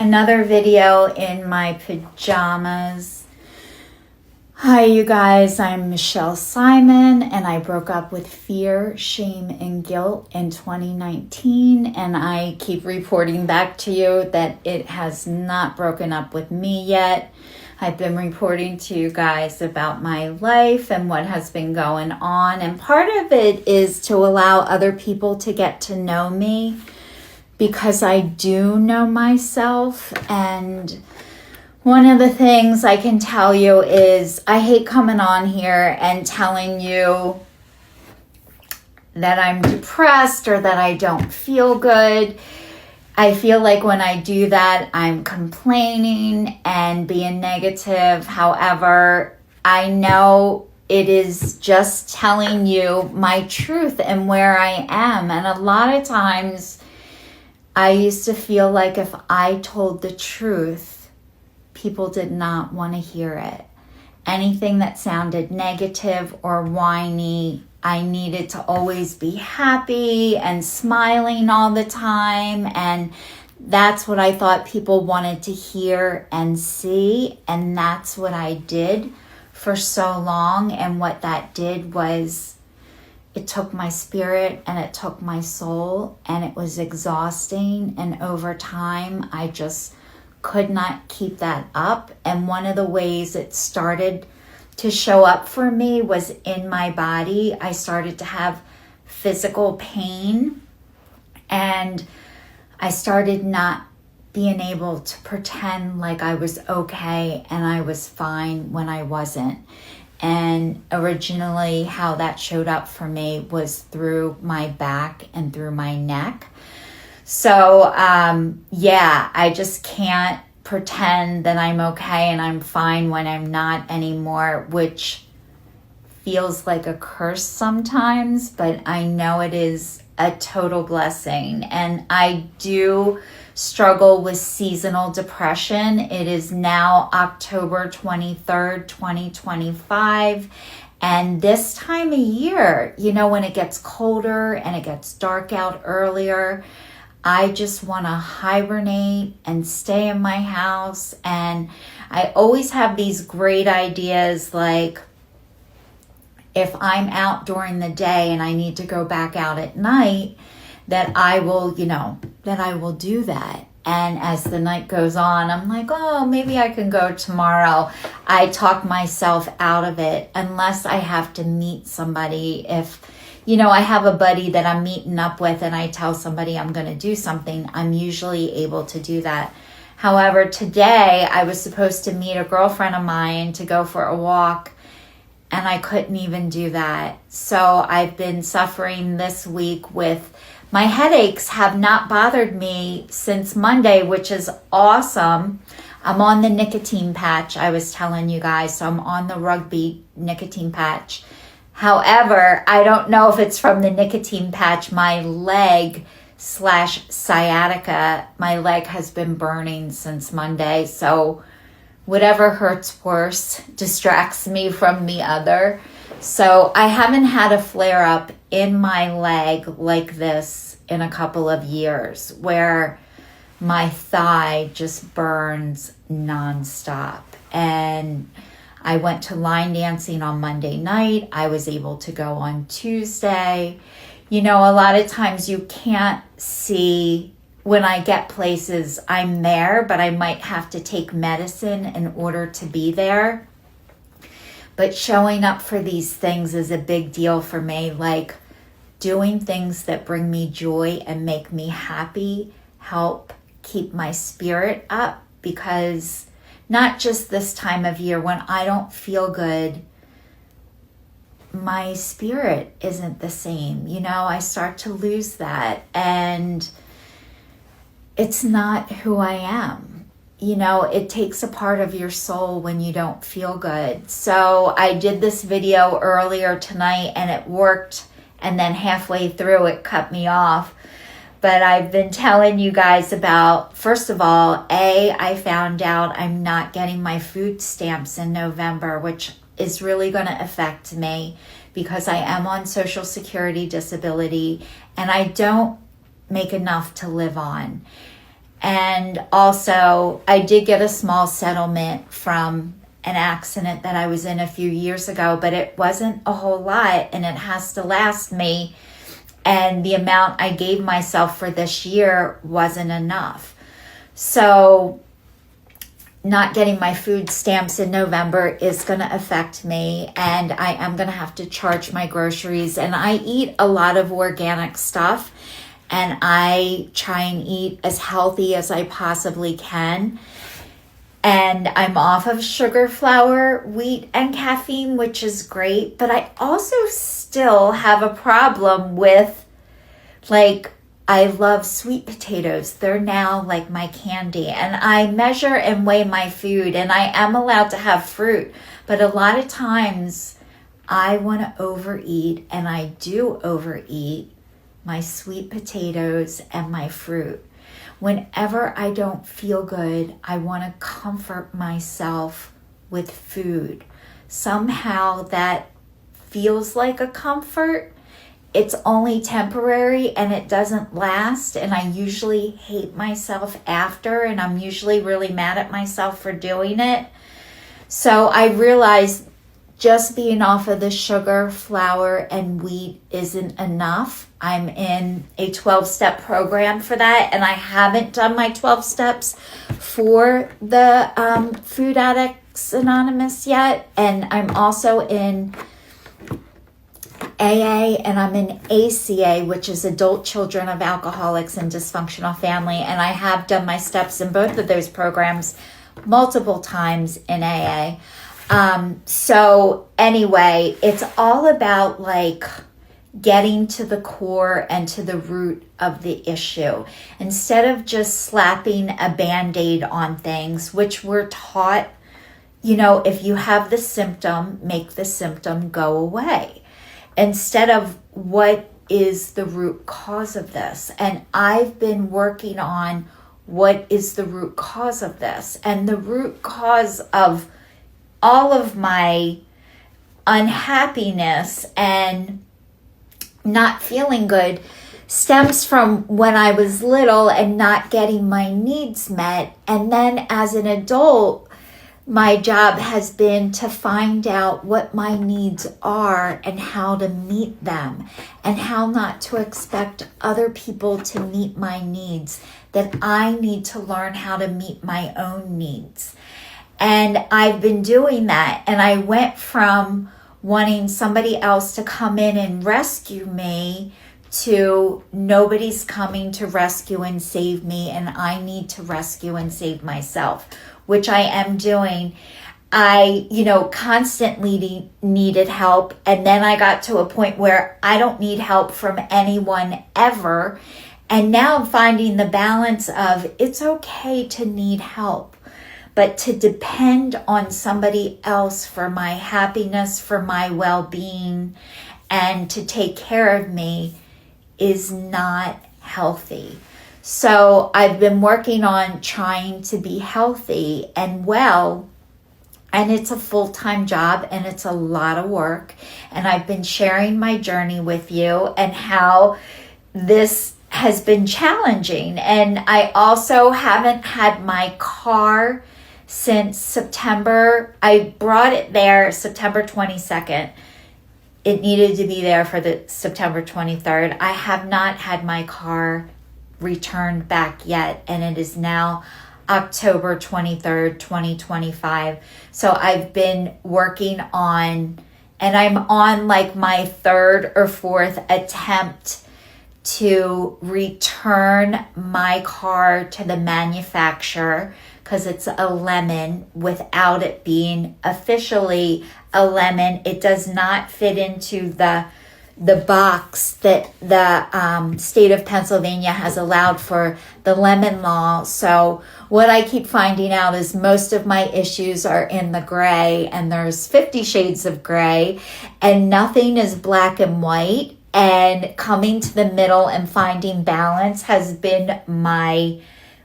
Another video in my pajamas. Hi you guys, I'm Michelle Simon and I broke up with fear, shame, and guilt in 2019, and I keep reporting back to you that it has not broken up with me yet. I've been reporting to you guys about my life and what has been going on, and part of it is to allow other people to get to know me, because I do know myself. And one of the things I can tell you is I hate coming on here and telling you that I'm depressed or that I don't feel good. I feel like when I do that, I'm complaining and being negative. However, I know it is just telling you my truth and where I am. And a lot of times I used to feel like if I told the truth, people did not want to hear it. Anything that sounded negative or whiny, I needed to always be happy and smiling all the time. And that's what I thought people wanted to hear and see. And that's what I did for so long. And what that did was it took my spirit and it took my soul, and it was exhausting. And over time, I just could not keep that up. And one of the ways it started to show up for me was in my body. I started to have physical pain, and I started not being able to pretend like I was okay and I was fine when I wasn't. And originally how that showed up for me was through my back and through my neck. So I just can't pretend that I'm okay and I'm fine when I'm not anymore, which feels like a curse sometimes, but I know it is a total blessing. And I do struggle with seasonal depression. It is now October 23rd, 2025. And this time of year, when it gets colder and it gets dark out earlier, I just want to hibernate and stay in my house. And I always have these great ideas, like if I'm out during the day and I need to go back out at night, that I will do that. And as the night goes on, I'm like, oh, maybe I can go tomorrow. I talk myself out of it unless I have to meet somebody. If, I have a buddy that I'm meeting up with and I tell somebody I'm going to do something, I'm usually able to do that. However, today I was supposed to meet a girlfriend of mine to go for a walk, and I couldn't even do that. So I've been suffering this week with my headaches. Have not bothered me since Monday, which is awesome. I'm on the nicotine patch, I was telling you guys. So I'm on the rugby nicotine patch. However, I don't know if it's from the nicotine patch. My leg / sciatica, my leg has been burning since Monday. So whatever hurts worse distracts me from the other. So I haven't had a flare up in my leg like this in a couple of years, where my thigh just burns nonstop. And I went to line dancing on Monday night. I was able to go on Tuesday. A lot of times you can't see when I get places I'm there, but I might have to take medicine in order to be there. But showing up for these things is a big deal for me. Like doing things that bring me joy and make me happy help keep my spirit up, because not just this time of year when I don't feel good, my spirit isn't the same. I start to lose that, and it's not who I am. It takes a part of your soul when you don't feel good. So I did this video earlier tonight and it worked, and then halfway through it cut me off. But I've been telling you guys about, first of all, I found out I'm not getting my food stamps in November, which is really going to affect me because I am on Social Security disability and I don't make enough to live on. And also, I did get a small settlement from an accident that I was in a few years ago, but it wasn't a whole lot, and it has to last me. And the amount I gave myself for this year wasn't enough. So not getting my food stamps in November is going to affect me, and I am going to have to charge my groceries. And I eat a lot of organic stuff, and I try and eat as healthy as I possibly can. And I'm off of sugar, flour, wheat, and caffeine, which is great. But I also still have a problem with, like, I love sweet potatoes. They're now like my candy. And I measure and weigh my food, and I am allowed to have fruit. But a lot of times I want to overeat, and I do overeat my sweet potatoes and my fruit. Whenever I don't feel good, I want to comfort myself with food. Somehow that feels like a comfort. It's only temporary and it doesn't last. And I usually hate myself after, and I'm usually really mad at myself for doing it. So I realized just being off of the sugar, flour, and wheat isn't enough. I'm in a 12-step program for that, and I haven't done my 12 steps for the Food Addicts Anonymous yet. And I'm also in AA, and I'm in ACA, which is Adult Children of Alcoholics and Dysfunctional Family. And I have done my steps in both of those programs multiple times in AA. So anyway, it's all about like getting to the core and to the root of the issue, instead of just slapping a Band-Aid on things, which we're taught, if you have the symptom, make the symptom go away, instead of what is the root cause of this. And I've been working on what is the root cause of this. And the root cause of all of my unhappiness and not feeling good stems from when I was little and not getting my needs met. And then as an adult, my job has been to find out what my needs are and how to meet them, and how not to expect other people to meet my needs, that I need to learn how to meet my own needs. And I've been doing that. And I went from wanting somebody else to come in and rescue me to nobody's coming to rescue and save me, and I need to rescue and save myself, which I am doing. I, constantly needed help. And then I got to a point where I don't need help from anyone ever. And now I'm finding the balance of it's okay to need help, but to depend on somebody else for my happiness, for my well-being, and to take care of me is not healthy. So I've been working on trying to be healthy and well, and it's a full-time job and it's a lot of work. And I've been sharing my journey with you and how this has been challenging. And I also haven't had my car since September. I brought it there September 22nd. It needed to be there for the September 23rd. I have not had my car returned back yet, and it is now October 23rd, 2025. So I've been working on, and I'm on like my third or fourth attempt to return my car to the manufacturer, because it's a lemon without it being officially a lemon. It does not fit into the box that the state of Pennsylvania has allowed for the lemon law. So what I keep finding out is most of my issues are in the gray, and there's 50 shades of gray, and nothing is black and white. And coming to the middle and finding balance has been my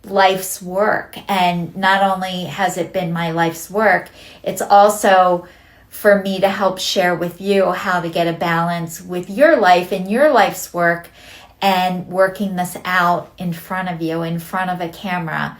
life's work. And not only has it been my life's work, it's also for me to help share with you how to get a balance with your life and your life's work. and working this out in front of you, in front of a camera,